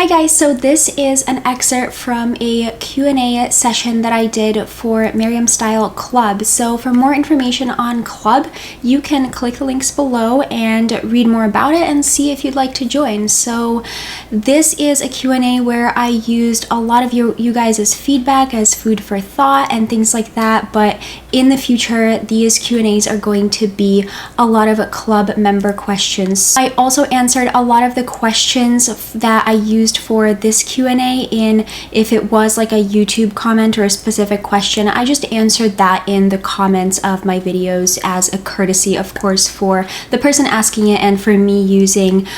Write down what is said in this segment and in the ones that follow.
Hi guys, so this is an excerpt from a Q&A session that I did for Miriam Style Club. So for more information on Club, you can click the links below and read more about it and see if you'd like to join. So this is a Q&A where I used a lot of you guys' feedback as food for thought and things like that, but in the future, these Q&As are going to be a lot of Club member questions. I also answered a lot of the questions that I used for this Q&A in if it was like a YouTube comment or a specific question. I just answered that in the comments of my videos as a courtesy, of course, for the person asking it and for me using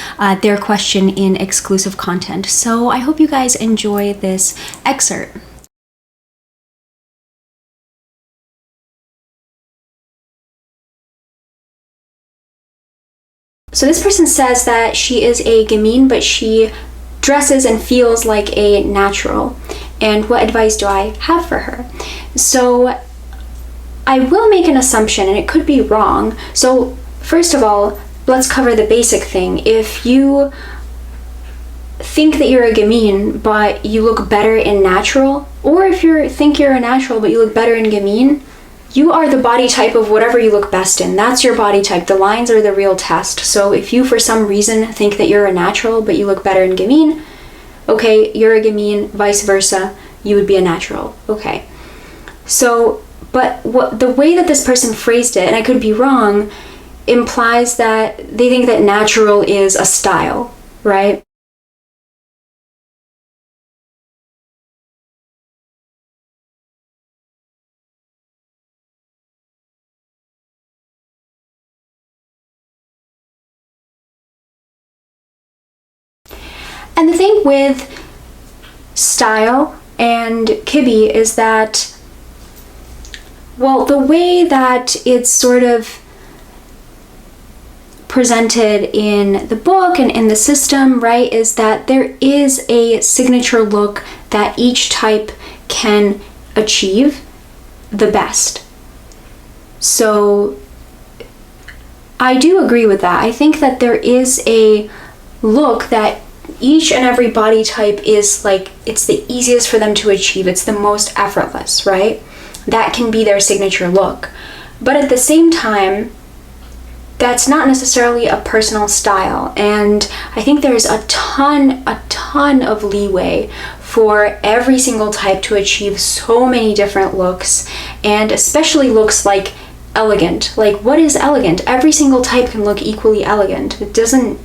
their question in exclusive content. So I hope you guys enjoy this excerpt. So this person says that she is a Gamine, but she dresses and feels like a natural. And what advice do I have for her? So I will make an assumption, and it could be wrong. So first of all, let's cover the basic thing. If you think that you're a Gamine, but you look better in natural, or if you think you're a natural, but you look better in Gamine, you are the body type of whatever you look best in. That's your body type. The lines are the real test. So if you, for some reason, think that you're a natural, but you look better in Gamine, okay, you're a Gamine, vice versa, you would be a natural. Okay. So, but the way that this person phrased it, and I could be wrong, implies that they think that natural is a style, right? And the thing with style and Kibi is that, well, the way that it's sort of presented in the book and in the system, right, is that there is a signature look that each type can achieve the best. So I do agree with that. I think that there is a look that each and every body type is like, it's the easiest for them to achieve. It's the most effortless, right? That can be their signature look. But at the same time, that's not necessarily a personal style. And I think there's a ton of leeway for every single type to achieve so many different looks, and especially looks like elegant. Like, what is elegant? Every single type can look equally elegant. It doesn't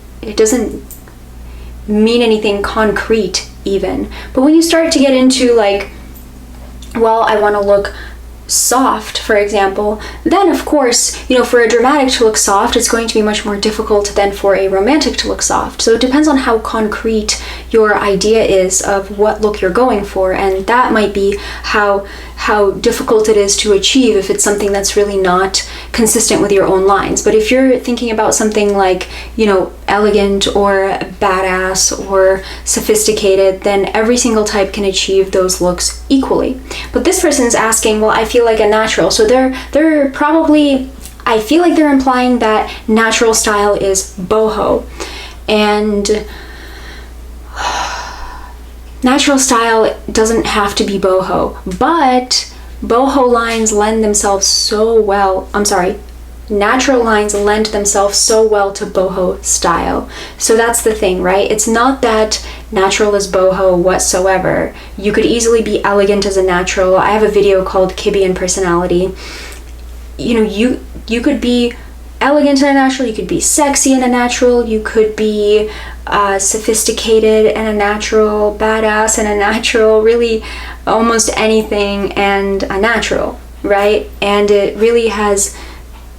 mean anything concrete even. But when you start to get into like, well, I want to look soft, for example, then of course, for a dramatic to look soft, it's going to be much more difficult than for a romantic to look soft. So it depends on how concrete your idea is of what look you're going for, and that might be how difficult it is to achieve if it's something that's really not consistent with your own lines. But if you're thinking about something like, elegant or badass or sophisticated, then every single type can achieve those looks equally. But this person's asking, well, I feel like a natural. So they're probably, I feel like they're implying that natural style is boho. And natural style doesn't have to be boho, but boho lines lend themselves so well, natural lines lend themselves so well to boho style. So that's the thing, right? It's not that natural is boho whatsoever. You could easily be elegant as a natural. I have a video called Kibi and Personality. You could be elegant in a natural, you could be sexy in a natural, you could be sophisticated in a natural, badass in a natural, really almost anything and a natural, right? And it really has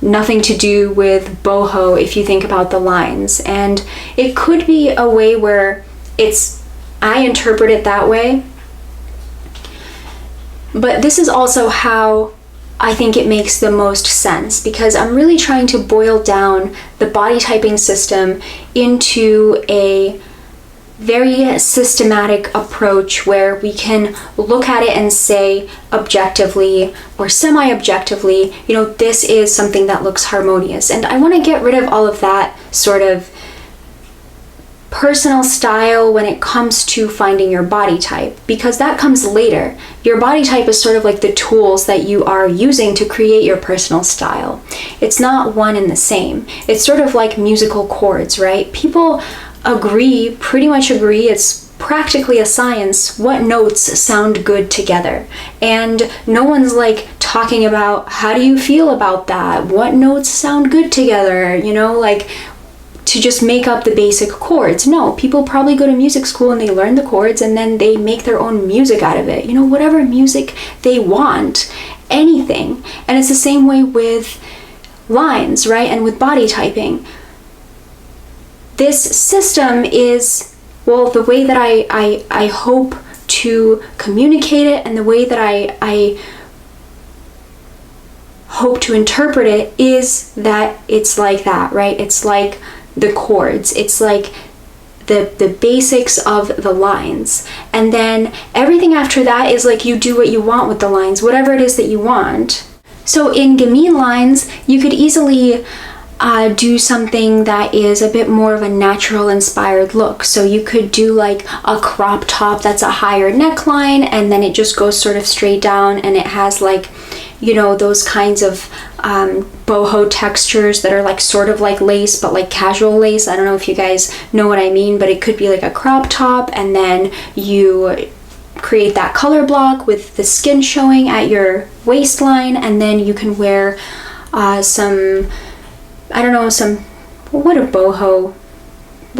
nothing to do with boho if you think about the lines. And it could be a way where I interpret it that way, but this is also how I think it makes the most sense, because I'm really trying to boil down the body typing system into a very systematic approach where we can look at it and say objectively or semi-objectively, this is something that looks harmonious. And I want to get rid of all of that sort of personal style when it comes to finding your body type, because that comes later. Your body type is sort of like the tools that you are using to create your personal style. It's not one and the same. It's sort of like musical chords, right? People pretty much agree, it's practically a science, what notes sound good together. And no one's like talking about, how do you feel about that? What notes sound good together? You know, like, to just make up the basic chords. No, people probably go to music school and they learn the chords and then they make their own music out of it. You know, whatever music they want, anything. And it's the same way with lines, right? And with body typing. This system is, well, the way that I hope to communicate it, and the way that I hope to interpret it is that it's like that, right? It's like the chords. It's like the basics of the lines. And then everything after that is like you do what you want with the lines, whatever it is that you want. So in Gamine lines, you could easily do something that is a bit more of a natural inspired look. So you could do like a crop top that's a higher neckline, and then it just goes sort of straight down, and it has like, you know, those kinds of boho textures that are like sort of like lace, but like casual lace. I don't know if you guys know what I mean, but it could be like a crop top, and then you create that color block with the skin showing at your waistline, and then you can wear what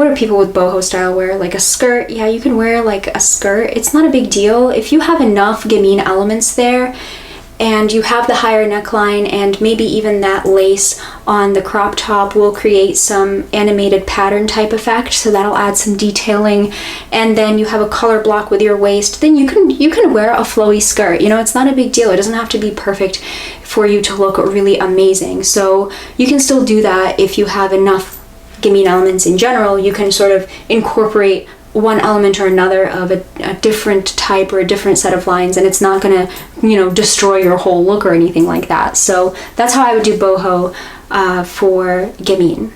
do people with boho style wear? Like a skirt? Yeah, you can wear like a skirt. It's not a big deal. If you have enough Gamine elements there, and you have the higher neckline, and maybe even that lace on the crop top will create some animated pattern type effect, so that'll add some detailing, and then you have a color block with your waist, then you can wear a flowy skirt. You know, it's not a big deal. It doesn't have to be perfect for you to look really amazing. So you can still do that if you have enough Gamine elements in general. You can sort of incorporate one element or another of a different type or a different set of lines, and it's not gonna, you know, destroy your whole look or anything like that. So that's how I would do boho for Gamine.